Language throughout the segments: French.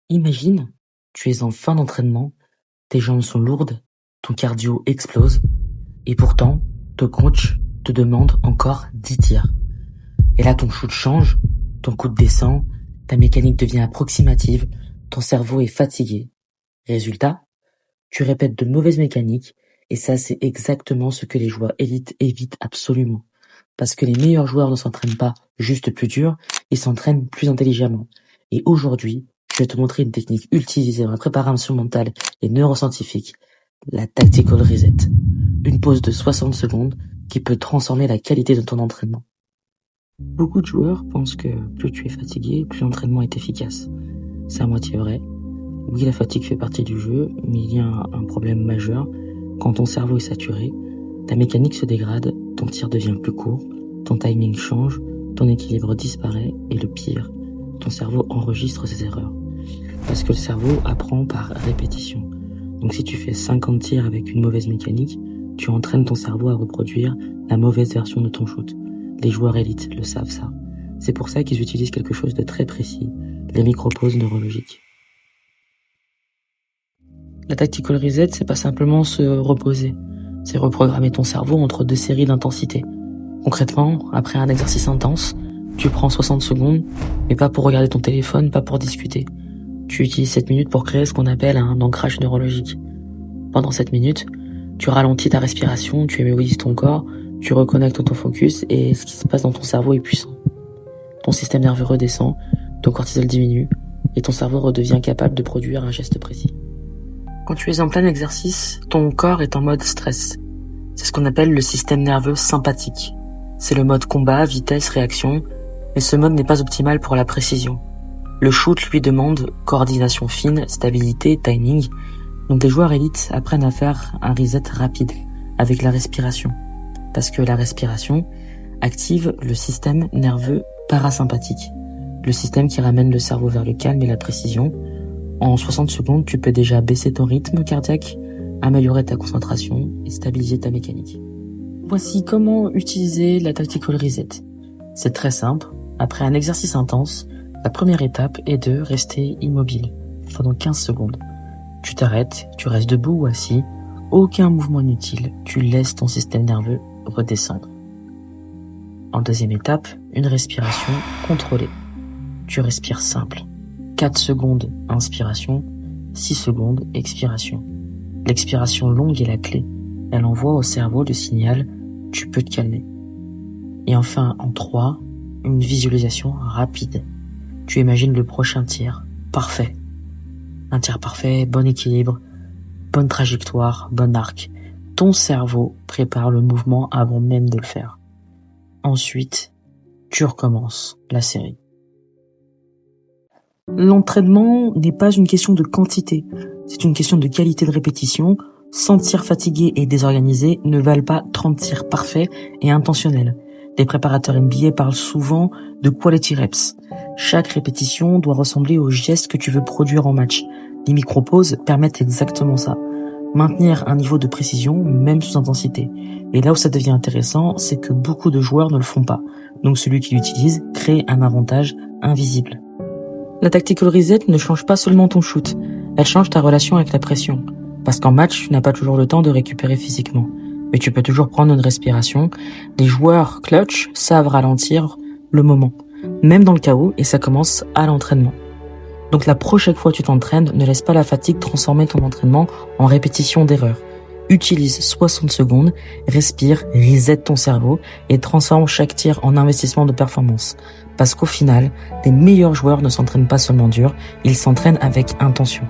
Imagine, tu es en fin d'entraînement, tes jambes sont lourdes, ton cardio explose, et pourtant, ton coach te demande encore 10 tirs. Et là, ton shoot change, ton coude descend, ta mécanique devient approximative, ton cerveau est fatigué. Résultat, tu répètes de mauvaises mécaniques, et ça, c'est exactement ce que les joueurs élites évitent absolument. Parce que les meilleurs joueurs ne s'entraînent pas juste plus dur, ils s'entraînent plus intelligemment. Et aujourd'hui, je vais te montrer une technique utilisée dans la préparation mentale et neuroscientifique, la Tactical Reset. Une pause de 60 secondes qui peut transformer la qualité de ton entraînement. Beaucoup de joueurs pensent que plus tu es fatigué, plus l'entraînement est efficace. C'est à moitié vrai. Oui, la fatigue fait partie du jeu, mais il y a un problème majeur. Quand ton cerveau est saturé, ta mécanique se dégrade, ton tir devient plus court, ton timing change, ton équilibre disparaît et le pire, ton cerveau enregistre ses erreurs. Parce que le cerveau apprend par répétition. Donc si tu fais 50 tirs avec une mauvaise mécanique, tu entraînes ton cerveau à reproduire la mauvaise version de ton shoot. Les joueurs élites le savent ça. C'est pour ça qu'ils utilisent quelque chose de très précis, les micro-pauses neurologiques. La Tactical Reset, c'est pas simplement se reposer. C'est reprogrammer ton cerveau entre deux séries d'intensité. Concrètement, après un exercice intense, tu prends 60 secondes, mais pas pour regarder ton téléphone, pas pour discuter. Tu utilises 7 minutes pour créer ce qu'on appelle un ancrage neurologique. Pendant 7 minutes, tu ralentis ta respiration, tu mémorises ton corps, tu reconnectes ton focus et ce qui se passe dans ton cerveau est puissant. Ton système nerveux redescend, ton cortisol diminue et ton cerveau redevient capable de produire un geste précis. Quand tu es en plein exercice, ton corps est en mode stress. C'est ce qu'on appelle le système nerveux sympathique. C'est le mode combat, vitesse, réaction, mais ce mode n'est pas optimal pour la précision. Le shoot lui demande coordination fine, stabilité, timing. Donc les joueurs élites apprennent à faire un reset rapide avec la respiration. Parce que la respiration active le système nerveux parasympathique, le système qui ramène le cerveau vers le calme et la précision. En 60 secondes, tu peux déjà baisser ton rythme cardiaque, améliorer ta concentration et stabiliser ta mécanique. Voici comment utiliser la Tactical Reset. C'est très simple. Après un exercice intense, la première étape est de rester immobile pendant 15 secondes. Tu t'arrêtes, tu restes debout ou assis, aucun mouvement inutile, tu laisses ton système nerveux redescendre. En deuxième étape, une respiration contrôlée. Tu respires simple. 4 secondes inspiration, 6 secondes expiration. L'expiration longue est la clé. Elle envoie au cerveau le signal « tu peux te calmer ». Et enfin, en 3, une visualisation rapide. Tu imagines le prochain tir, parfait. Un tir parfait, bon équilibre, bonne trajectoire, bon arc. Ton cerveau prépare le mouvement avant même de le faire. Ensuite, tu recommences la série. L'entraînement n'est pas une question de quantité, c'est une question de qualité de répétition. 100 tirs fatigués et désorganisés ne valent pas 30 tirs parfaits et intentionnels. Les préparateurs NBA parlent souvent de quality reps. Chaque répétition doit ressembler au geste que tu veux produire en match. Les micro-pauses permettent exactement ça. Maintenir un niveau de précision, même sous intensité. Et là où ça devient intéressant, c'est que beaucoup de joueurs ne le font pas. Donc celui qui l'utilise crée un avantage invisible. La Tactical Reset ne change pas seulement ton shoot, elle change ta relation avec la pression. Parce qu'en match, tu n'as pas toujours le temps de récupérer physiquement. Mais tu peux toujours prendre une respiration. Les joueurs clutch savent ralentir le moment, même dans le chaos, et ça commence à l'entraînement. Donc la prochaine fois que tu t'entraînes, ne laisse pas la fatigue transformer ton entraînement en répétition d'erreurs. Utilise 60 secondes, respire, reset ton cerveau et transforme chaque tir en investissement de performance. Parce qu'au final, les meilleurs joueurs ne s'entraînent pas seulement dur, ils s'entraînent avec intention.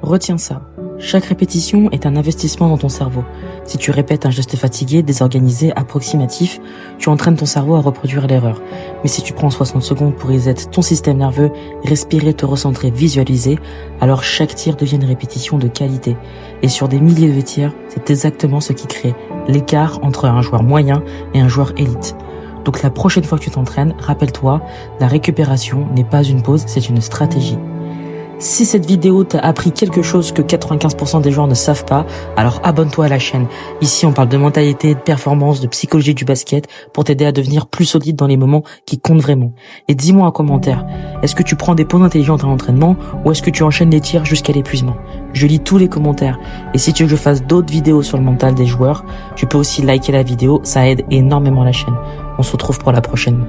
Retiens ça. Chaque répétition est un investissement dans ton cerveau. Si tu répètes un geste fatigué, désorganisé, approximatif, tu entraînes ton cerveau à reproduire l'erreur. Mais si tu prends 60 secondes pour reset ton système nerveux, respirer, te recentrer, visualiser, alors chaque tir devient une répétition de qualité. Et sur des milliers de tirs, c'est exactement ce qui crée l'écart entre un joueur moyen et un joueur élite. Donc la prochaine fois que tu t'entraînes, rappelle-toi, la récupération n'est pas une pause, c'est une stratégie. Si cette vidéo t'a appris quelque chose que 95% des joueurs ne savent pas, alors abonne-toi à la chaîne. Ici, on parle de mentalité, de performance, de psychologie du basket pour t'aider à devenir plus solide dans les moments qui comptent vraiment. Et dis-moi en commentaire, est-ce que tu prends des pauses intelligentes à l'entraînement ou est-ce que tu enchaînes les tirs jusqu'à l'épuisement? Je lis tous les commentaires. Et si tu veux que je fasse d'autres vidéos sur le mental des joueurs, tu peux aussi liker la vidéo, ça aide énormément la chaîne. On se retrouve pour la prochaine.